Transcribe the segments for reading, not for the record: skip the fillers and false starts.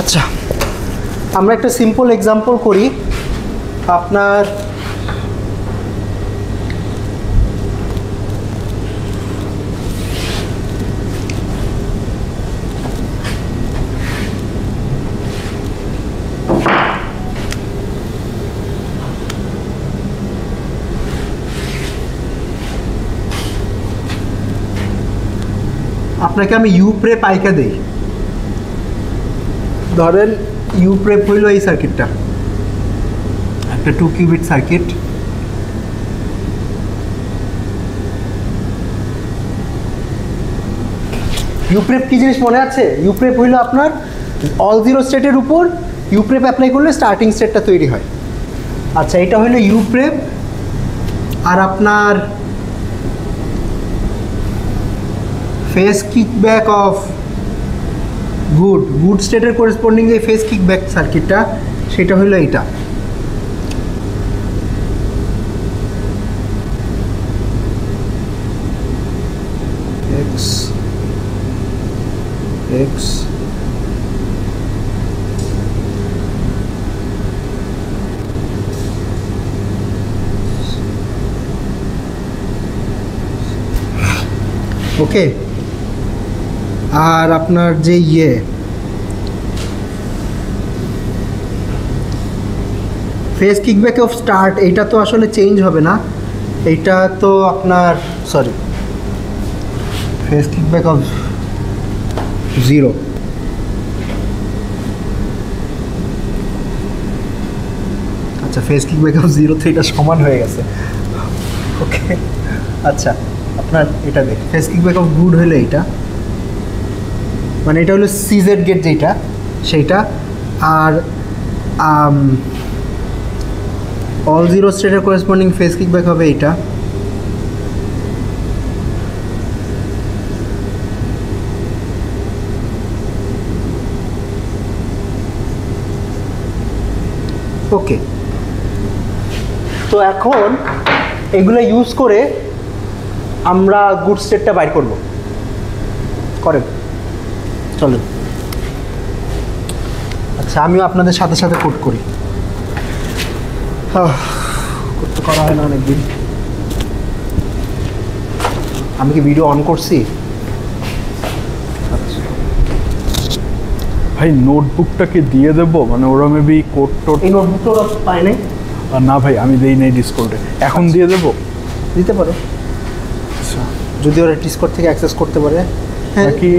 আচ্ছা, আমরা একটা সিম্পল এক্সাম্পল করি। আপনার আপনাকে আমি ইউ প্রেপ আইকা দেই, ধরেন ইউ প্রেপ হইল এই সার্কিটটা, একটা 2 কিউবিট সার্কিট। ইউ প্রেপ কি জিনিস মনে আছে? ইউ প্রেপ হইল আপনার অল জিরো স্টেটের উপর ইউ প্রেপ অ্যাপ্লাই করলে স্টার্টিং স্টেটটা তৈরি হয়। আচ্ছা, এটা হইল ইউ প্রেপ। আর আপনার ফেজ কিকব্যাক অফ গুড স্টেটের করেসপন্ডিং যে ফেজ কিকব্যাক সার্কিটটা, সেটা হলো এইটা। এক্স এক্স ওকে। আর আপনার যে ফেজ কিকব্যাক অফ স্টার্ট, এইটা তো আসলে চেঞ্জ হবে না, এইটা তো আপনার sorry phase kickback of zero. আচ্ছা, ফেজ কিকব্যাক অফ জিরো তো এটা সমান হয়ে গেছে। ওকে, আচ্ছা আপনার এটা দেখ, ফেজ কিকব্যাক অফ গুড হলে এইটা, মানে এটা হলো সিজেড গেট যেটা সেইটা। আর অল জিরো স্টেটের করেসপন্ডিং ফেজ কিকব্যাক হবে এইটা। ওকে, তো এখন এগুলো ইউজ করে আমরা গুড স্টেটটা বাইর করব। করেন, চলেন। আচ্ছা, আমিও আপনাদের সাথে সাথে কোড করি। করতে করা হয় না অনেকদিন। আমি কি ভিডিও অন করছি? আচ্ছা ভাই, নোটবুকটাকে দিয়ে দেবো, মানে ওরা মেবি কোড টোড। এই নোটবুকটা ওরা পায় নাই? না ভাই, আমি দেই নাই ডিসকর্ডে। এখন দিয়ে দেবো? দিতে পারো, আচ্ছা, যদি ওরা ডিসকর্ড থেকে অ্যাক্সেস করতে পারে। হ্যাঁ, নাকি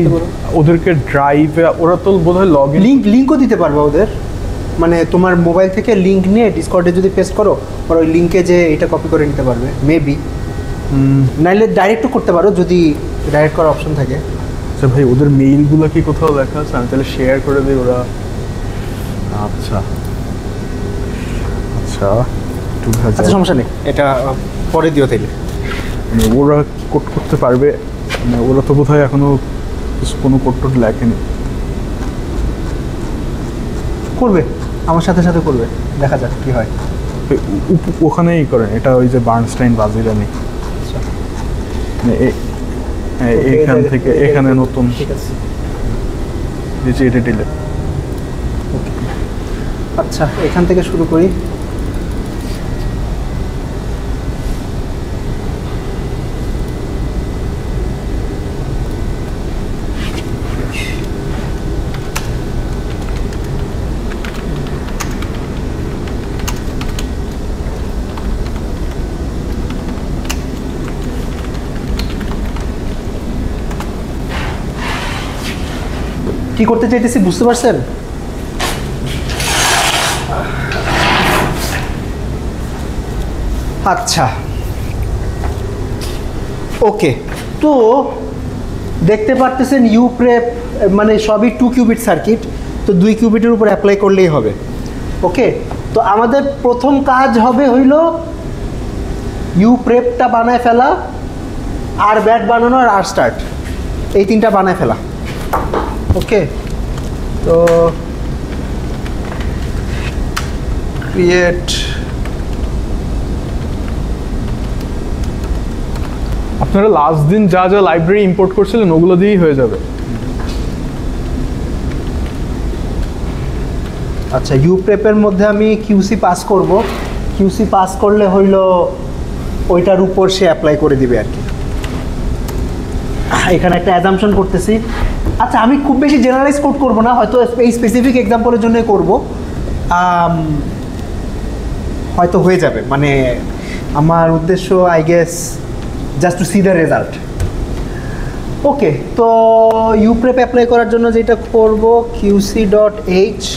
ওদেরকে ড্রাইভে ওরা তো বোধহয় লগ ইন লিঙ্কও দিতে পারবে ওদের, মানে তোমার মোবাইল থেকে লিঙ্ক নিয়ে ডিসকর্ডে যদি পেস্ট করো, আর ওই লিঙ্কে যে এটা কপি করে নিতে পারবে মেবি। নাইলে ডাইরেক্টও করতে পারো যদি ডাইরেক্ট করার অপশন থাকে। আচ্ছা ভাই, ওদের মেইলগুলো কি কোথাও লেখা আছে? আমি তাহলে শেয়ার করে দিই ওরা। আচ্ছা আচ্ছা, আচ্ছা সমস্যা নেই, এটা পরে দিও তাইলে। মানে ওরা কোড করতে পারবে, মানে ওরা তো বোধহয় এখনো কোনো কোড টোড লেখেনি। করবে, আমার সাথে সাথে করবে, দেখা যাক কি হয়। ওখানেই করেন এটা, ওই যে বার্নস্টাইন বাজিরানি। এইখান থেকে এখানে নতুন, ঠিক আছে, এটা ডিলে। আচ্ছা এখান থেকে শুরু করি। কি করতে চাইতেছি বুঝতে পারছেন? আচ্ছা ওকে, তো দেখতে পারতেছেন ইউ প্রেপ মানে সবই 2 কিউবিট সার্কিট, তো 2 কিউবিটের উপর অ্যাপ্লাই করলেই হবে। ওকে, তো আমাদের প্রথম কাজ হবে হইল ইউ প্রেপটা বানায় ফেলা, আর ব্যাট বানানো, আর স্টার্ট, এই তিনটা বানায় ফেলা। ওকে, তো ক্রিয়েট। আপনারা লাস্ট দিন যা যা লাইব্রেরি ইম্পোর্ট করছিলেন ওগুলো দিয়েই হয়ে যাবে। আচ্ছা ইউ প্রেপের মধ্যে আমি কিউসি পাস করব, কিউসি পাস করলে হইল ওইটার উপর সে অ্যাপ্লাই করে দিবে আর কি। এখানে একটা অ্যাজাম্পশন করতেছি। আচ্ছা আমি খুব বেশি জেনারেলাইজ কোড করব না, হয়তো এই স্পেসিফিক এক্সাম্পলের জন্য করব, হয়তো হয়ে যাবে। মানে আমার উদ্দেশ্য I guess just to see the result. Okay, তো ইউপ্রেপ অ্যাপ্লাই করার জন্য যেটা করব qc.h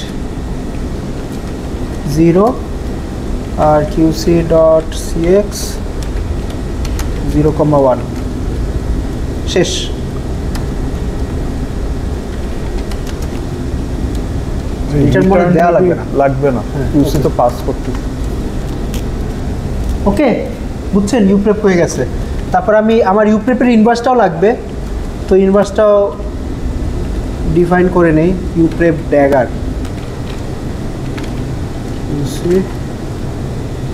0 আর qc.cx 0,1 শেষ। এটার মধ্যে দেওয়া লাগবে না, লাগবে না, কিউসি তো পাস করতে। ওকে বুঝছেন, ইউপ্রেপ হয়ে গেছে। তারপর আমি আমার ইউপ্রেপের ইনভার্সটাও লাগবে, তো ইনভার্সটাও ডিফাইন করে নেই। ইউপ্রেপ ড্যাগার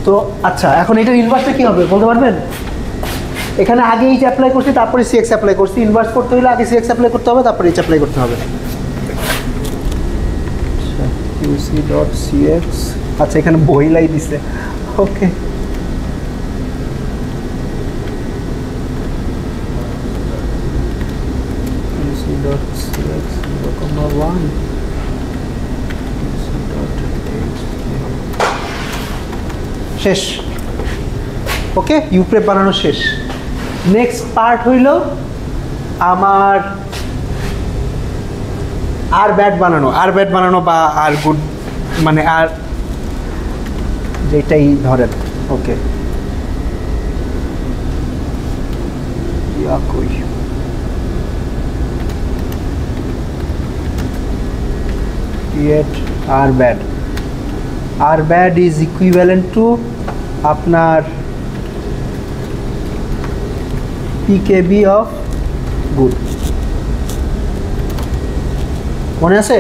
তো আচ্ছা, এখন এটার ইনভার্সটা কী হবে বলতে পারবেন? এখানে আগে এইচ অ্যাপ্লাই করছি, তারপরে সিএক্স অ্যাপ্লাই করছি। ইনভার্স করতে হলে আগে সিএক্স অ্যাপ্লাই করতে হবে, তারপরে এইচ অ্যাপ্লাই করতে হবে। qc.cx, আচ্ছা এখানে বইলাই দিছে। ওকে, qc.cx 0,1 শেষ। ওকে, ইউপ্রেপ বানানো শেষ। নেক্সট পার্ট হইল আমার আর ব্যাট বানানো, আর ব্যাট বানানো বা আর গুড, মানে আর যেটাই ধরেন। ওকে, create r bad, r bad is equivalent to আপনার pkb of good। মনে আছে?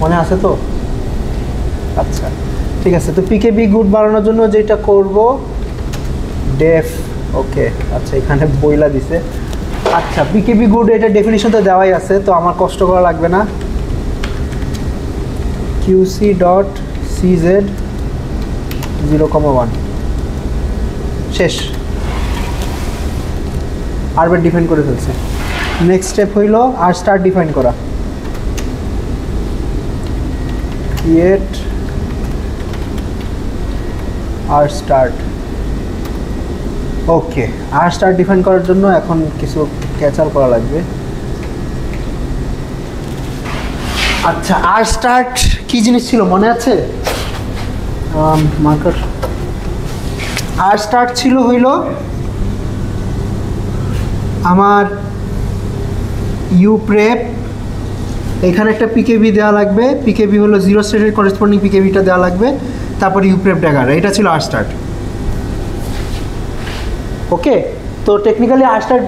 মনে আছে তো? আচ্ছা ঠিক আছে, তো পিকেবি গুড বানানোর জন্য যেটা করব ডেফ। ওকে, আচ্ছা এখানে বইলা দিছে। আচ্ছা পিকেবি গুড এটা ডেফিনিশনটা দেওয়াই আছে, তো আমার কষ্ট করা লাগবে না। qc.cz 0,1 শেষ। আরবার ডিফাইন করে ফেলছে। নেক্সট স্টেপ হইল আর স্টার ডিফাইন করা। create আর স্টার্ট। ওকে, আর স্টার্ট ডিফাইন করার জন্য এখন কিছু ক্যাচাল করা লাগবে। আচ্ছা আর স্টার্ট কি জিনিস ছিল মনে আছে? মার্কার। আর স্টার্ট ছিল হইল আমার ইউপ্রেপ, এখানে একটা পিকেবি দেওয়া লাগবে, পিকেবি হলো জিরো স্টেটের করেসপন্ডিং পিকেবিটা দেওয়া লাগবে, তারপর ইউপ্রেপ ড্যাগার, এটা ছিল আর স্টার্ট। ওকে, তো টেকনিক্যালি আর স্টার্ট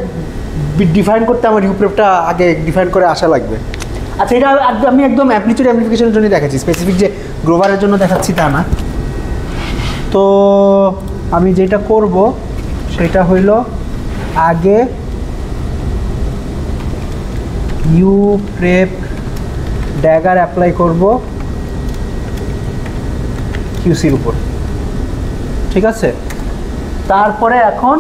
ডিফাইন করতে আমার ইউপ্রেপটা আগে ডিফাইন করে আসা লাগবে। আচ্ছা এটা আমি একদম অ্যামপ্লিটিউড অ্যাম্প্লিফিকেশনের জন্য দেখাচ্ছি, স্পেসিফিক যে গ্রোভারের জন্য দেখাচ্ছি তা না। তো আমি যেটা করব সেটা হইল আগে ইউপ্রেপ ড্যাগার অ্যাপ্লাই করব কিউসির উপর, ঠিক আছে? তারপরে এখন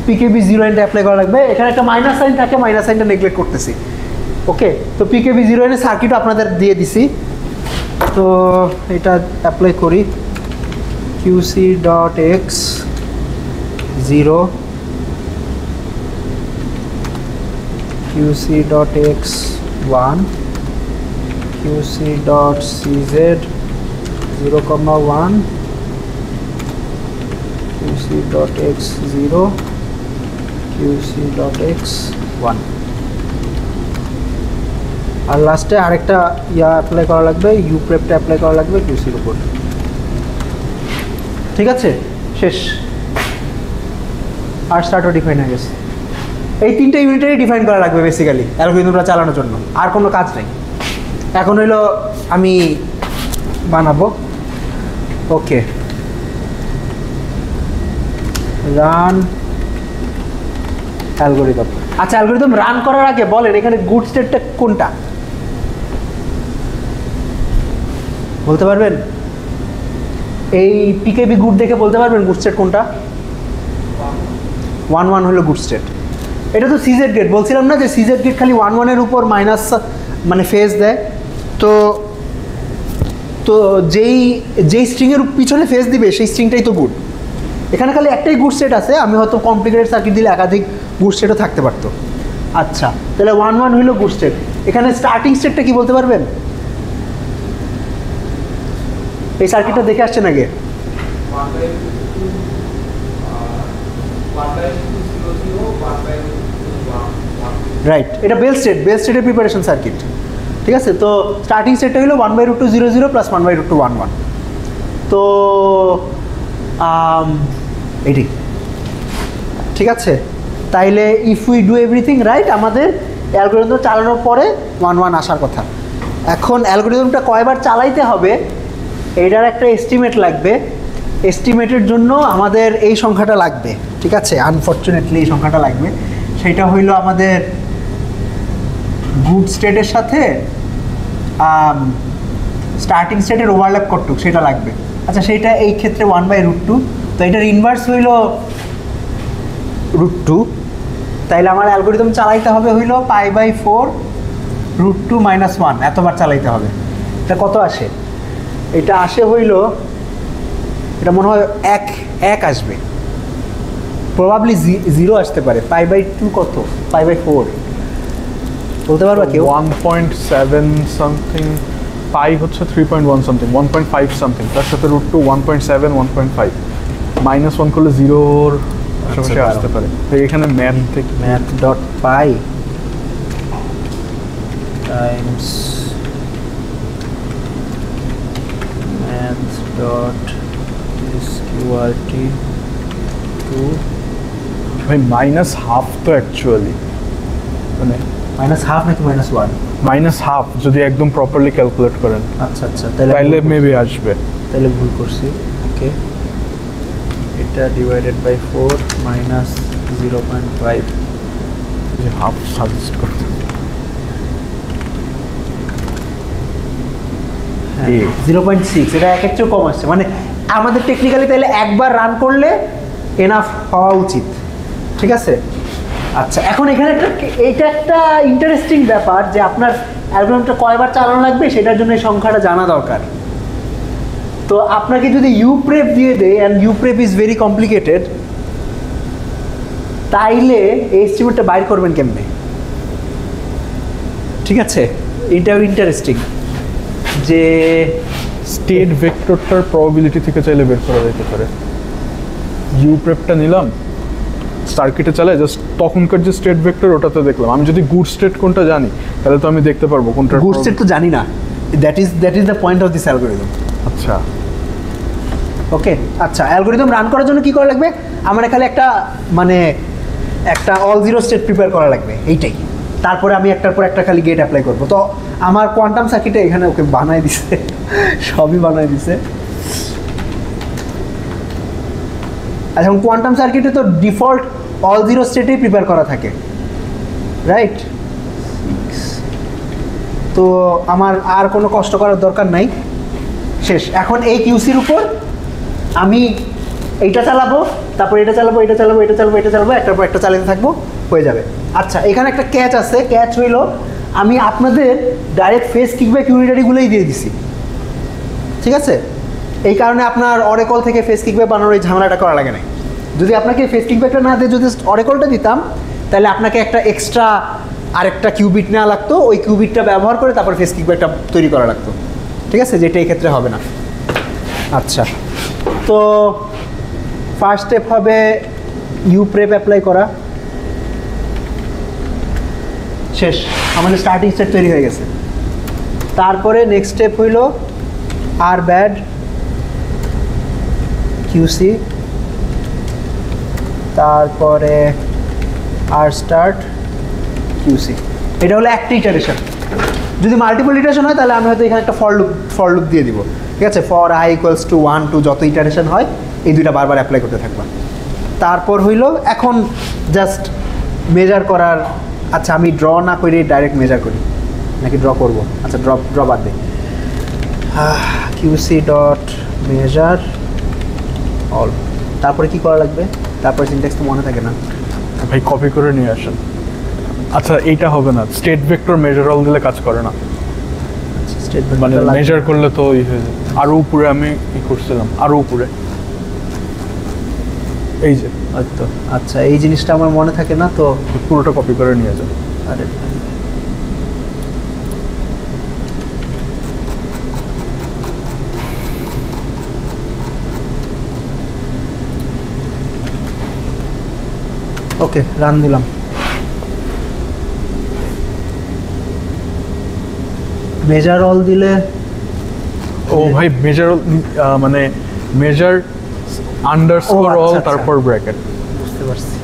পিকেবি জিরো এনটা অ্যাপ্লাই করা লাগবে। এখানে একটা মাইনাস সাইন থাকে, মাইনাস সাইনটা নেগলেক্ট করতেছি। ওকে, তো পিকেবি জিরো এনের সার্কিটও আপনাদের দিয়ে দিছি, তো এটা অ্যাপ্লাই করি। qc.x 0 qc.x 1 qc.cz 0,1 qc.x 0 qc.x 1 আর লাস্টে আরেকটা অ্যাপ্লাই করা লাগবে, ইউপ্রেপটা অ্যাপ্লাই করা লাগবে কিউসির উপর। ঠিক আছে, শেষ। আর স্টার্টও ডিফাইন হয়ে গেছে। এই তিনটে ইউনিটারই ডিফাইন করা লাগবে বেসিক্যালি অ্যালগরিদমটা চালানোর জন্য, আর কোনো কাজ নেই। এখন হইলো আমি বানাবো। ওকে, রান অ্যালগরিদম। আচ্ছা, অ্যালগরিদম রান করার আগে বলেন এখানে গুড স্টেটটা কোনটা বলতে পারবেন? এই পিকেবি গুড দেখে বলতে পারবেন গুড স্টেট কোনটা? 1 1 হলো গুড স্টেট। এটা তো সিজেড গেট, বলছিলাম না যে সিজেড গেট খালি 1 1 এর উপর মাইনাস মানে ফেজ দেয়। তো তো যেই স্ট্রিংয়ের পিছনে ফেজ দিবে সেই স্ট্রিংটাই তো গুড। এখানে খালি একটাই গুড স্টেট আছে, আমি হয়তো কমপ্লিকেটেড সার্কিট দিলে একাধিক গুড স্টেটও থাকতে পারতো। আচ্ছা, তাহলে 1 1 হলো গুড স্টেট। এখানে স্টার্টিং স্টেটটা কি বলতে পারবেন? এই সার্কিটটা দেখে আসছেন আগে? রাইট, এটা বেল স্টেটের প্রিপারেশন সার্কিট। ঠিক আছে, তো স্টার্টিং স্টেটটা হলো 1/√2 0 0 প্লাস 1/√2 1 1। তো এটি ঠিক আছে। তাইলে if we do everything right, আমাদের অ্যালগরিদম চালানোর পরে 1 1 আসার কথা। এখন অ্যালগরিদমটা কয়বার চালাইতে হবে এইটার একটা এস্টিমেট লাগবে। এস্টিমেটের জন্য আমাদের এই সংখ্যাটা লাগবে। ঠিক আছে, আনফর্চুনেটলি এই সংখ্যাটা লাগবে। সেটা হইল আমাদের গুড স্টেটের সাথে স্টার্টিং স্টেটের ওভারল্যাপ কতটুকু সেটা লাগবে। আচ্ছা, সেইটা এই ক্ষেত্রে 1/√2, তো এটার ইনভার্স হইল √2। তাইলে আমার অ্যালগরিদম চালাইতে হবে হইল π/4 √2 - 1 এতবার চালাইতে হবে। এটা কত আসে? এটা আসে হইল, এটা মনে হয় 1 আসবে, প্রবাবলি 0 আসতে পারে। π/2 কত? π/4 বলতে পারবা কেউ? 1.7 সামথিং, পাই হচ্ছে 3.1 সামথিং, 1.5 সামথিং, তার সাথে √2 1.7 1.5 -1 করলে 0-র আশেপাশে আসতে পারে। তো এখানে ম্যাথ থেকে math.py times math.sqrt2 ভাই -1/2 তো অ্যাকচুয়ালি মানে -1/2 নাকি -1? -1/2 যদি একদম প্রপারলি ক্যালকুলেট করেন। আচ্ছা আচ্ছা, তাহলে মেবি আসবে। তাহলে ভুল করছি। ওকে, এটা ডিভাইডেড বাই 4 -0.5, যে হাফ সাজেস্ট করতে 0.6। এটা এক একটু কম আসছে, মানে আমাদের টেকনিক্যালি তাহলে একবার রান করলে এনাফ হওয়া উচিত। ঠিক আছে, আচ্ছা এখন এখানে এইটা একটা ইন্টারেস্টিং ব্যাপার যে আপনার অ্যালগরিদমটা কয়বার চালানো লাগবে সেটার জন্য এই সংখ্যাটা জানা দরকার। তো আপনাকে যদি ইউপ্রেপ দিয়ে দেয় অ্যান্ড ইউপ্রেপ ইজ ভেরি কমপ্লিকেটেড, তাইলে এই এস্টিমেটটা বাইর করবেন কেমনে? ঠিক আছে, এটাও ইন্টারেস্টিং যে স্টেট ভেক্টরটার প্রবাবিলিটি থেকে চাইলে বের করা যেতে পারে। ইউপ্রেপটা নিলাম, সার্কিটে চালায়, জাস্ট তখনকার যে স্টেট ভেক্টর ওটাতে দেখলাম। আমি যদি গুড স্টেট কোনটা জানি তাহলে তো আমি দেখতে পারবো কোনটা গুড স্টেট তো জানি না। That is the point of this algorithm. আচ্ছা ওকে, আচ্ছা অ্যালগরিদম রান করার জন্য কি করা লাগবে? আমার এখানে একটা অল জিরো স্টেট প্রিপেয়ার করা লাগবে, এইটাই। তারপরে আমি একটার পর একটা খালি গেট অ্যাপ্লাই করবো। তো আমার কোয়ান্টাম সার্কিটে এখানে ওকে বানাই দিছে, সবই বানাই দিছে। আচ্ছা, কোয়ান্টাম সার্কিটে তো ডিফল্ট অল জিরো স্টেটেই প্রিপেয়ার করা থাকে, রাইট? তো আমার আর কোনো কষ্ট করার দরকার নাই, শেষ। এখন এই কিউসির উপর আমি এইটা চালাবো, তারপর এটা চালাবো, এটা চালাবো, এটা চালাবো, এটা চালাবো, একটার পর একটা চালাতে থাকবো, হয়ে যাবে। আচ্ছা, এখানে একটা ক্যাচ আছে। ক্যাচ হইল আমি আপনাদের ডাইরেক্ট ফেস কিকব্যাক ইউনিটারিগুলোই দিয়ে দিছি। ঠিক আছে, এই কারণে আপনার অরেকল থেকে ফেস কিকব্যাক বানানোর এই ঝামেলাটা করা লাগে না। যদি আপনাকে ফেস কিকব্যাকটা না দিয়ে যদি অরেকলটা দিতাম, তাহলে আপনাকে একটা এক্সট্রা আরেকটা কিউবিট নেওয়া লাগতো, ওই কিউবিটটা ব্যবহার করে তারপর ফেস কিকব্যাকটা তৈরি করা লাগতো। ঠিক আছে, যেটা এই ক্ষেত্রে হবে না। আচ্ছা, তো ফার্স্ট স্টেপ হবে ইউপ্রেপ অ্যাপ্লাই করা, শেষ। আমাদের স্টার্টিং স্টেট তৈরি হয়ে গেছে। তারপরে নেক্সট স্টেপ হইল আর ব্যাড কিউসি, তারপরে আর স্টার্ট কিউসি। এটা হলো একটা ইটারেশন। যদি মাল্টিপল ইটারেশন হয় তাহলে আমি হয়তো এখানে একটা ফর লুপ দিয়ে দিব। ঠিক আছে, ফর i = 1 2 যত ইটারেশন হয় এই দুইটা বারবার অ্যাপ্লাই করতে থাকবা। তারপর হইল এখন জাস্ট মেজার করার, আচ্ছা আমি ড্র না করে ডাইরেক্ট মেজার করি নাকি ড্র করব? আচ্ছা ড্র বাদ দিই। কিউসি ডট মেজার অল, তারপরে কি করা লাগবে? তারপরে সিনট্যাক্স তো মনে থাকে না ভাই, কপি করে নিয়ে আসেন। আচ্ছা এইটা হবে না, স্টেট ভেক্টর মেজার অল দিলে কাজ করে না, মানে মেজার করলে তো হয়ে যায়। আরো উপরে আমি করছিলাম, আরো উপরে এই যে। আচ্ছা এই জিনিসটা আমার মনে থাকে না তো, পুরোটা কপি করে নিয়ে যান। আরে ওকে, রান দিলাম। মেজার অল দিলে ও ভাই, মেজার মানে মেজার আন্ডারস্কোর আচ্ছা, অল, আচ্ছা। তারপর ব্র্যাকেট। বুঝতে পারছি।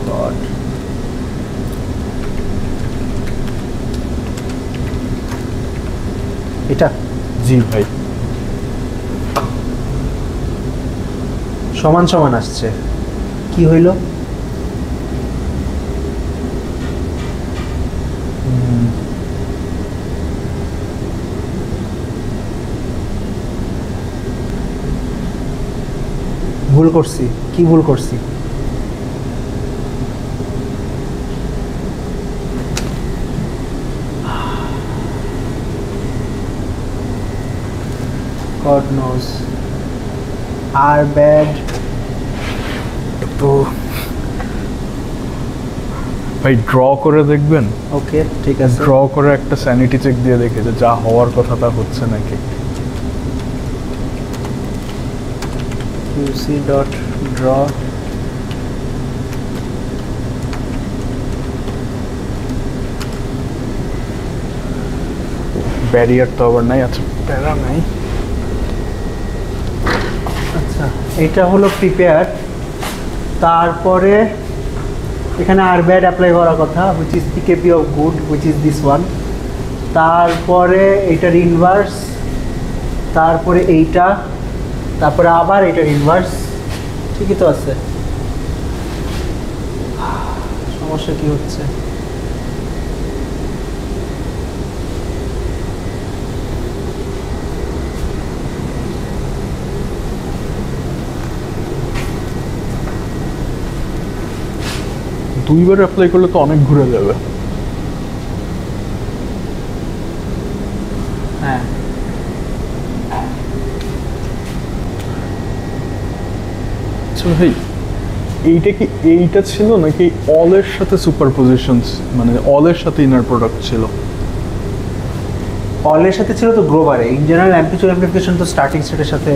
God. এটা জি ভাই, সমান সমান আসছে, কি হইল? ভুল করছি, কি ভুল করছি? God knows. Are bad. তো ভাই ড্র করে দেখবেন, ওকে ঠিক আছে। ড্র করে একটা স্যানিটি চেক দিয়ে দেখে যে যা হওয়ার কথা তা হচ্ছে নাকি। qc dot draw ব্যারিয়ার তো আবার নাই, আচ্ছা প্যারা নাই। আচ্ছা এটা হলো প্রিপেয়ার, তারপরে এখানে আর ব্যাড অ্যাপ্লাই করার কথা, which is PKP of good, which is this one. তারপরে এইটার ইনভার্স, তারপরে এইটা, তারপরে আবার এটার ইনভার্স। ঠিকই তো আছে, সমস্যা কি হচ্ছে? দুইবার অ্যাপ্লাই করলে তো অনেক ঘুরে যাবে। হ্যাঁ আচ্ছা ভাই, এইটা কি এইটা ছিল নাকি অলের সাথে সুপারপজিশনস, মানে অলের সাথে ইনার প্রোডাক্ট ছিল? অলের সাথে ছিল তো গ্লোবারে, ইন জেনারেল অ্যাম্পলিটিউড অ্যাপ্লিকেশন তো স্টার্টিং স্টেটের সাথে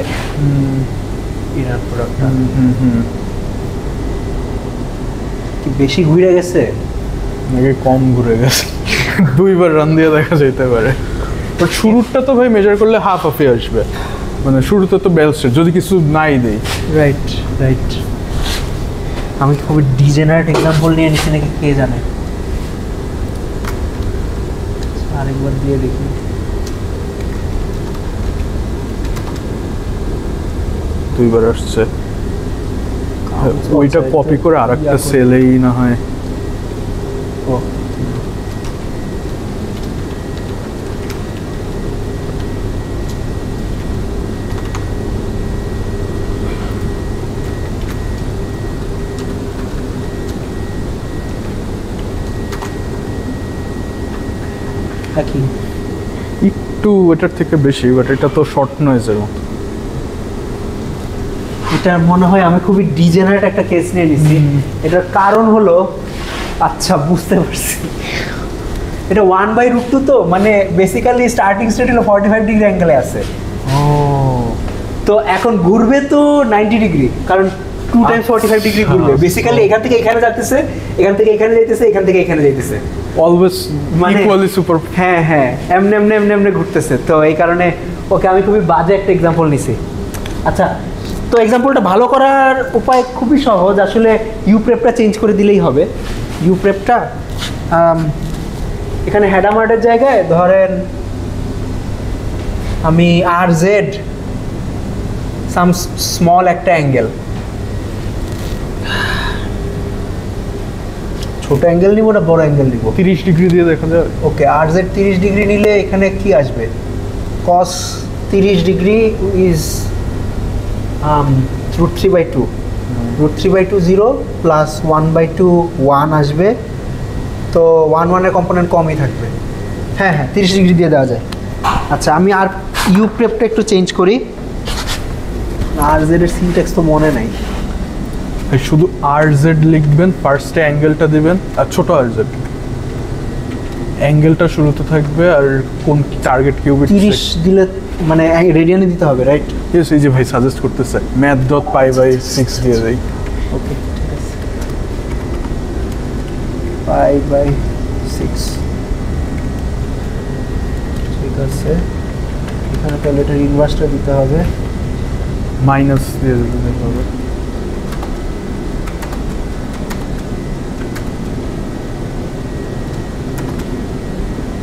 ইনার প্রোডাক্টটা কি বেশি ঘুরে গেছে নাকি কম ঘুরে গেছে? দুইবার রান দিয়ে দেখা যেতে পারে। বাট শুরুটা তো ভাই মেজার করলে হাফ হাফে আসবে, মানে শুরুতে তো বেলস্ট যদি কিছু নাই দেই। Right right. আমি কি খুবই ডিজেনারেট এক্সাম্পল নিয়ে নিচ্ছি নাকি কে জানে। আরেকবার দিয়ে দেখি। দুইবার আসছে, ওইটা কপি করে আর একটা সেলেই না হয়। ও একই, একটু এটার থেকে বেশি, বাট এটা তো শর্ট নয়েজের মতো। এটা মনে হয় আমি খুবই ডিজেনারেট একটা কেস নিয়ে নিছি। এটার কারণ হলো, আচ্ছা বুঝতে পারছি, এটা 1/√2 তো, মানে বেসিক্যালি স্টার্টিং স্টেট হলো 45 ডিগ্রি অ্যাঙ্গেলে আছে। তো এখন ঘুরবে তো 90 ডিগ্রি, কারণ 2 টাইমস 45 ডিগ্রি ঘুরবে। বেসিক্যালি এখান থেকে এখানে যাচ্ছে, এখান থেকে এখানে যাইতেছে, এখান থেকে এখানে যাইতেছে, অলওয়েজ মানে ইকুয়ালি সুপার। হ্যাঁ হ্যাঁ, এমনি এমনি এমনি এমনি ঘুরতেছে। তো এই কারণে ওকে আমি খুবই বাজে একটা এক্সাম্পল নিছি। আচ্ছা, তো এক্সাম্পলটা ভালো করার উপায় খুবই সহজ, আসলে ইউপ্রেপটা চেঞ্জ করে দিলেই হবে। ইউপ্রেপটা এখানে হেডামার্টের জায়গায় ধরেন আমি আর জেড সাম স্মল একটা অ্যাঙ্গেল, ছোট অ্যাঙ্গেল নিব না বড় অ্যাঙ্গেল নিব? 30 ডিগ্রি দিয়ে দেখা যায়। ওকে, আর জেড 30 ডিগ্রি নিলে এখানে কি আসবে? কস 30 ডিগ্রি ইজ √3/2, √3/2 0 প্লাস 1/2 1 আসবে, তো 1 এর কম্পোনেন্ট কমই থাকবে। হ্যাঁ হ্যাঁ, 30 ডিগ্রি দিয়ে দেওয়া যায়। আচ্ছা, আমি আর ইউ প্রেপটা একটু চেঞ্জ করি। আর জেড এর সিনট্যাক্স তো মনে নাই। শুধু আর জেড লিখবেন, ফার্স্টে অ্যাঙ্গেলটা দিবেন, আর ছোট আর জেড অ্যাঙ্গেলটা শুরুতে থাকবে, আর কোন টার্গেট কিউবিট 30 দিলে মানে রেডিয়ানে দিতে হবে, রাইট? ইয়েস, এই যে ভাই সাজেস্ট করতেছে math.π/6 দিয়ে দেই। ওকে, ঠিক আছে, π/6 ঠিক আছে। এখানে তাহলে এটার ইনভার্সটা দিতে হবে। মাইনাস দিয়ে দিতে হবে।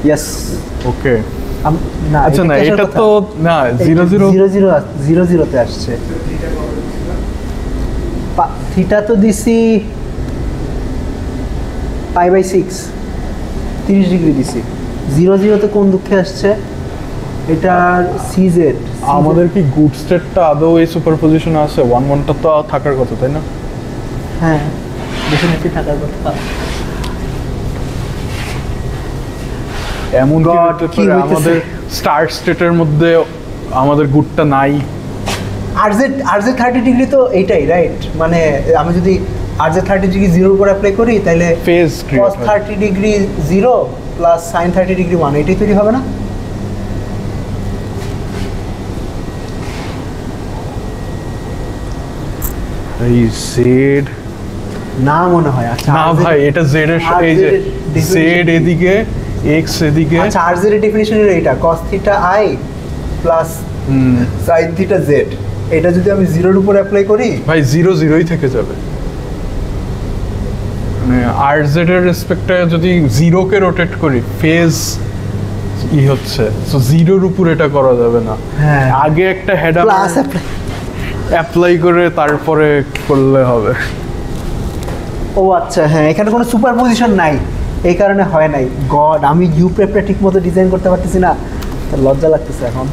ইয়েস, ওকে। না আচ্ছা, না এটা তো না 0 0 0 0 তে আসছে। থিটা তো দিছি π/6, 30 ডিগ্রি দিছি। 0 0 তে কোন দুঃখে আসছে? এটার সিজেড। আমাদের কি গুড স্টেটটা আদৌ এই সুপারপজিশনে আছে? 1 1টা তো থাকার কথা, তাই না? হ্যাঁ, ডেফিনেটলি থাকার কথা। এমন কি God, হতে কি পারে হইতেছে? আমাদের স্টার্ট স্টেটের মধ্যে আমাদের গুডটা নাই? আর জে 30 ডিগ্রি তো এইটাই, রাইট? মানে আমি যদি আর জে 30 ডিগ্রি 0 উপর অ্যাপ্লাই করি, তাহলে phase cos create 30 degree 0 plus sin 30 degree 1, এটাই তৈরি হবে না? এই জেড না মনে হয়। আচ্ছা, না ভাই, এটা জেড এর এই যে জেড এদিকে, এক্স এদিকে। আচ্ছা, আর জেড এর ডেফিনিশন হলো এটা cos theta i plus sin theta z। এটা যদি আমি 0 এর উপর অ্যাপ্লাই করি, ভাই 0 0ই থেকে যাবে। মানে আর জেড এর রেসপেক্টে যদি 0 কে রোটেট করি, ফেজ ই হচ্ছে, সো 0 এর উপর এটা করা যাবে না। হ্যাঁ, আগে একটা হেডার প্লাস অ্যাপ্লাই। অ্যাপ্লাই করে তারপরে করলে হবে। ও আচ্ছা, হ্যাঁ, এখানে কোনো সুপারপজিশন নাই, এই কারণে হয় নাই। গড, আমি ইউ প্রেপটা ঠিক মতো ডিজাইন করতে পারতেছি না, তো লজ্জা লাগতেছে এখন।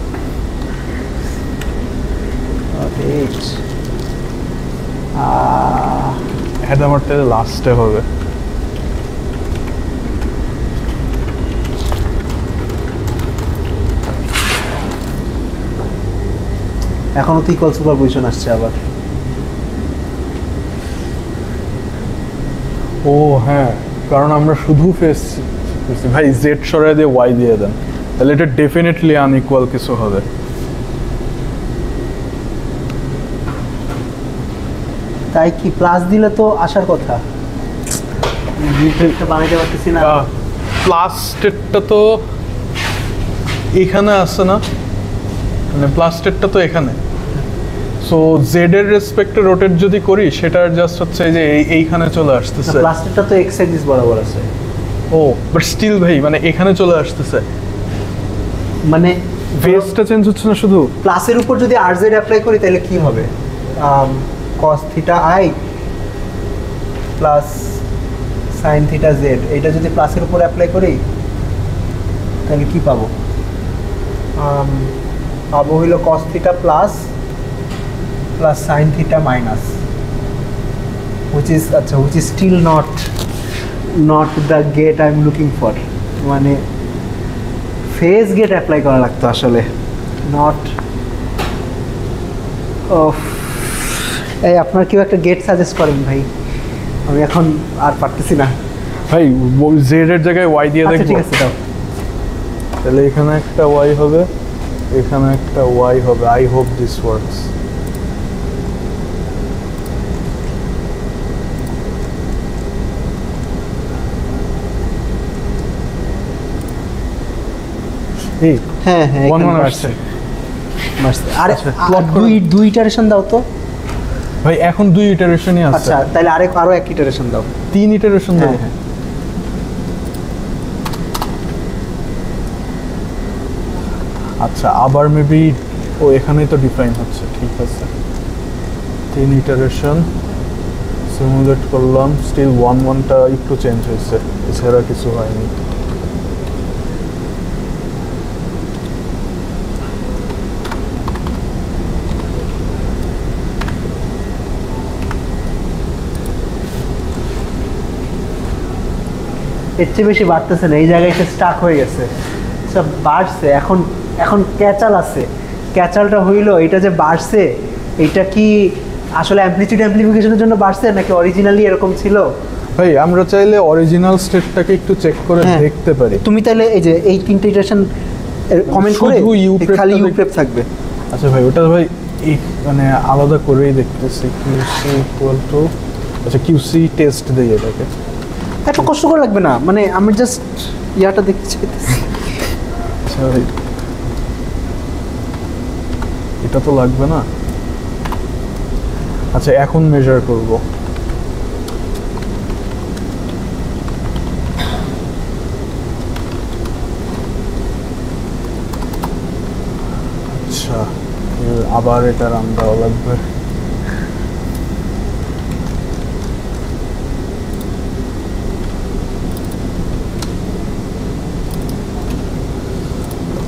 হেডামারটা লাস্টে হবে। এখনো তো ইকুয়াল সুপারপজিশন আসছে আবার। ও হ্যাঁ, কারণ আমরা শুধু ফেস ভাই জেড সরাই দিয়ে ওয়াই দিয়ে দেন, তাহলে এটা ডেফিনেটলি আনইকুয়াল কিছু হবে। তাই কি প্লাস দিলে তো আসার কথা, বানাইতে পারতেছি না। প্লাস স্টেটটা তো এখানে আসছে না, মানে প্লাস স্টেটটা তো এখানে। সো জেড এর রেসপেক্টে রোটেট যদি করি, সেটার জাস্ট হচ্ছে যে এইখানে চলে আসতেছে। প্লাসটা তো এক্স অ্যাক্সিস বরাবর আছে। ও বাট স্টিল ভাই, মানে এখানে চলে আসতেছে, মানে ফেসটা চেঞ্জ হচ্ছে না শুধু। প্লাসের উপর যদি আর জেড অ্যাপ্লাই করি, তাহলে কি হবে? cos theta i plus sin theta z, এটা যদি প্লাসের উপর অ্যাপ্লাই করি, তাহলে কি পাবো? পাবো হইলো cos theta plus sin theta minus, which is still not the gate I'm looking for. মানে ফেজ গেট অ্যাপ্লাই করা লাগতো আসলে, নট অফ। এই আপনার কেউ একটা গেট সাজেস্ট করেন ভাই, আমি এখন আর পারতেছি না ভাই। জেড এর জায়গায় ওয়াই দিয়ে আচ্ছা, দেখবো। ঠিক আছে, দাও। তাহলে এখানে একটা ওয়াই হবে, এখানে একটা ওয়াই হবে। I hope this works. এই হ্যাঁ হ্যাঁ, ওয়ান এখানে ওয়ান পারছি। আসছে। আরে আচ্ছা, plot করো। দুই ইটারেশন দাও তো। ভাই এখন 2 ইটারেশনই আছে। আচ্ছা, তাহলে আরো এক ইটারেশন দাও। 3 ইটারেশন দাও। হ্যাঁ। আচ্ছা, আবার মেবি ও এখানেই তো ডিফাইন হচ্ছে, ঠিক আছে। 3 ইটারেশন সিমুলেট করলাম, স্টিল 1-1টা একটু চেঞ্জ হয়েছে, এছাড়া কিছু হয়নি। এর চেয়ে বেশি বাড়তেছে না, এই জায়গায় এসে স্টাক হয়ে গেছে। সব বাড়ছে, এখন এখন ক্যাচাল আছে। ক্যাচালটা হইলো এটা যে বাড়ছে, এটা কি আসলে অ্যাম্পলিটিউড অ্যাম্পলিফিকেশনের জন্য বাড়ছে নাকি অরিজিনালি এরকম ছিল? ভাই আমরা চাইলে অরিজিনাল স্টেটটাকে একটু চেক করে দেখতে পারি। তুমি তাহলে এই যে এই তিনটে ইটারেশন কমেন্ট করে শুধু U prep খালি টা ইউ প্রেপ থাকবে। আচ্ছা ভাই, ওটা ভাই এই মানে আলাদা করেই দেখতেছি। কিউসি ইকুয়াল টু, আচ্ছা কিউসি টেস্ট দেই এটাকে। এত কষ্ট করে লাগবে না, মানে আমি জাস্ট ইয়াটা দেখতে চাইতেছি। আচ্ছা ভাই, এটা তো লাগবে না। আচ্ছা এখন মেজার করব। আচ্ছা আবার এটা রান দেওয়া লাগবে।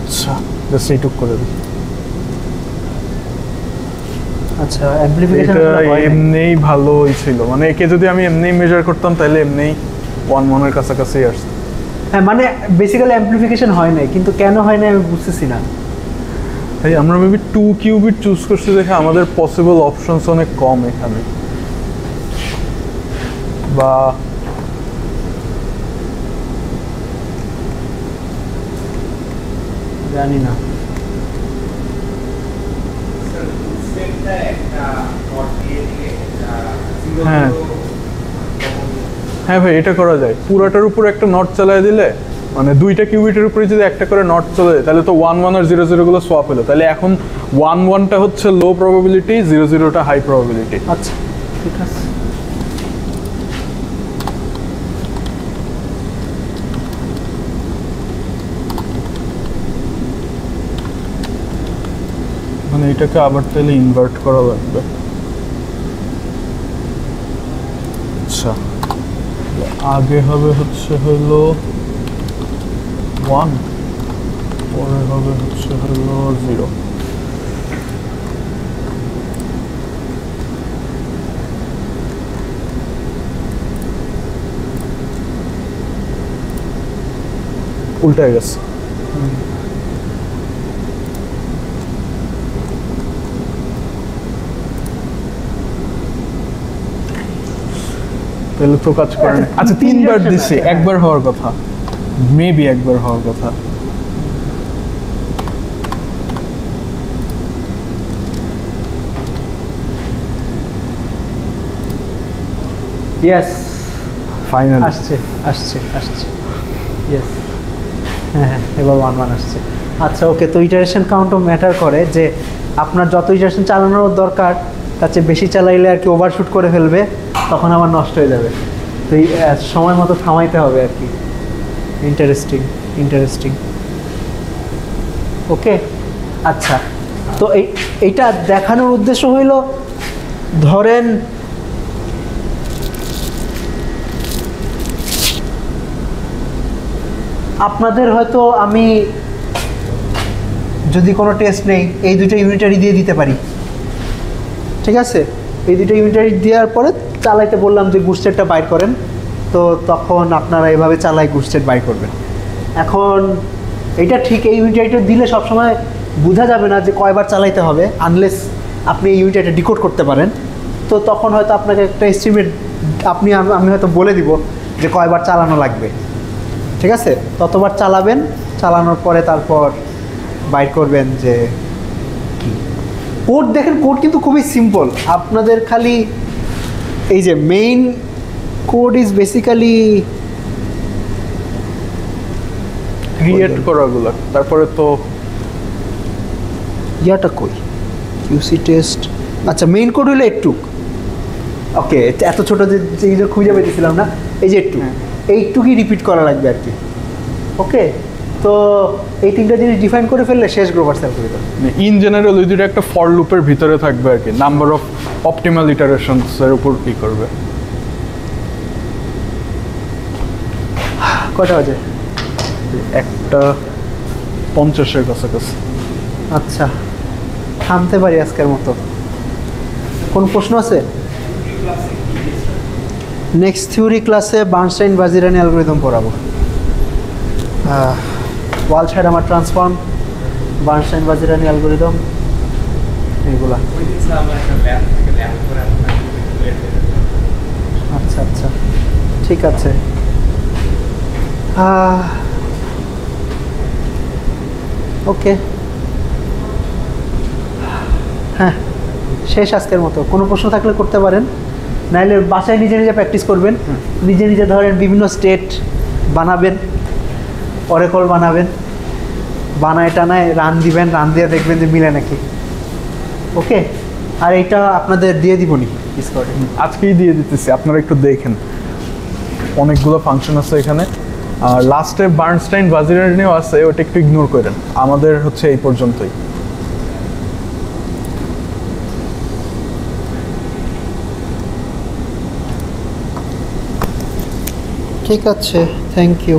আচ্ছা জাস্ট এইটুক করে দিই। আচ্ছা অ্যাম্পলিফিকেশন এটা এমনিই ভালোই ছিল, মানে একে যদি আমি এমনিই মেজার করতাম তাহলে এমনিই 1-1 এর কাছাকাছি আসছে। হ্যাঁ, মানে বেসিক্যালি অ্যাম্পলিফিকেশন হয় নাই, কিন্তু কেন হয় নাই আমি বুঝতেছি না। তাই আমরা মেবি 2 কিউবিট চুজ করছি দেখে আমাদের পসিবল অপশনস অনেক কম এখানে, বা জানি না। হ্যাঁ হ্যাঁ ভাই, এটা করা যায়। পুরাটার উপর একটা নট চালায় দিলে, মানে দুইটা কিউবিটের উপরে যদি একটা করে নট চলে যায় তাহলে তো 1-1 আর 0-0 গুলো সোয়াপ হলো। তাহলে এখন 1-1টা হচ্ছে লো প্রবাবিলিটি, 0-0টা হাই প্রবাবিলিটি। আচ্ছা ঠিক আছে। মানে এটাকে আবার তাহলে ইনভার্ট করা লাগবে। আচ্ছা আগে হবে হচ্ছে হলো 1, পরে হবে হচ্ছে হলো 0। উল্টে গেছে। তাহলে তো কাজ করে না। আচ্ছা 3বার দিছি, একবার হওয়ার কথা, মেবি একবার হওয়ার কথা। ইয়েস, ফাইনাল আসছে আসছে আসছে। ইয়েস, হ্যাঁ হ্যাঁ, এবার 1-1 আসছে। আচ্ছা ওকে, তো ইটারেশন কাউন্টও ম্যাটার করে, যে আপনার যত ইটারেশন চালানোর দরকার তার চেয়ে বেশি চালাইলে আর কি ওভারশুট করে ফেলবে, তখন আবার নষ্ট হয়ে যাবে। তো এই সময় মতো থামাইতে হবে আর কি। Interesting interesting. ওকে আচ্ছা, তো এইটা দেখানোর উদ্দেশ্য হইল, ধরেন আপনাদের হয়তো আমি যদি কোনো টেস্ট নেই, এই দুটো ইউনিটারি দিয়ে দিতে পারি, ঠিক আছে? এই দুটো ইউনিটারি দেওয়ার পরে চালাইতে বললাম যে গুডস্টেটটা বাইর করেন, তো তখন আপনারা এভাবে চালাই গুডস্টেট বাইর করবেন। এখন এটা ঠিক, এই ইউনিটারিটা দিলে সবসময় বোঝা যাবে না যে কয়বার চালাইতে হবে, আনলেস আপনি এই ইউনিটারিটা ডিকোড করতে পারেন। তো তখন হয়তো আপনাকে একটা এস্টিমেট আমি হয়তো বলে দিব যে কয়বার চালানো লাগবে, ঠিক আছে? ততবার চালাবেন, চালানোর পরে তারপর বাইর করবেন যে কি কোড। দেখেন কোড কিন্তু খুবই সিম্পল, আপনাদের খালি এই যে main code is basically create করাগুলো, তারপরে তো ইয়াটা কই কিউসি টেস্ট। আচ্ছা মেইন কোড হলো একটুক। ওকে, এত ছোটো যে খুঁজে পেয়েছিলাম না, এই যে একটু এইটুকুই রিপিট করা লাগবে আর কি। ওকে, তো এই তিনটা জিনিস ডিফাইন করে ফেললে শেষ গ্লোবাল অ্যালগরিদম। ইন জেনারেল ওই দুটো একটা ফর লুপের ভিতরে থাকবে আর কি, নাম্বার অফ অপটিমাল ইটারেশনস এর উপর কি করবে। কয়টা বাজে? 1:50 কাছাকাছি। আচ্ছা, থামতে পারি আজকের মতো। কোন প্রশ্ন আছে? নেক্সট থিওরি ক্লাসে বার্নস্টাইন বাজিরানি অ্যালগরিদম পড়াবো। ওয়ালশাইড-হামার ট্রান্সফর্ম, বার্নস্টাইন বাজিরানি অ্যালগরিদম, এগুলা। আচ্ছা আচ্ছা, ঠিক আছে। ওকে, হ্যাঁ, শেষ আজকের মতো। কোনো প্রশ্ন থাকলে করতে পারেন, নাইলে বাসায় নিজে নিজে প্র্যাকটিস করবেন। নিজে নিজে ধরেন বিভিন্ন স্টেট বানাবেন, অরেকল বানাবেন, বানায় টানায় রান দিবেন, রান দিয়ে দেখবেন যে মিলে নাকি। ওকে, আর এইটা আপনাদের দিয়ে দিবনি ডিসকর্ডে, আজকেই দিয়ে দিতেছি, আপনারা একটু দেখেন। অনেকগুলো ফাংশন আছে এখানে, আর লাস্টে বার্নস্টাইন বাজিরানিও আছে, ওটা একটু ইগনোর করেন। আমাদের হচ্ছে এই পর্যন্তই। ঠিক আছে, থ্যাংক ইউ।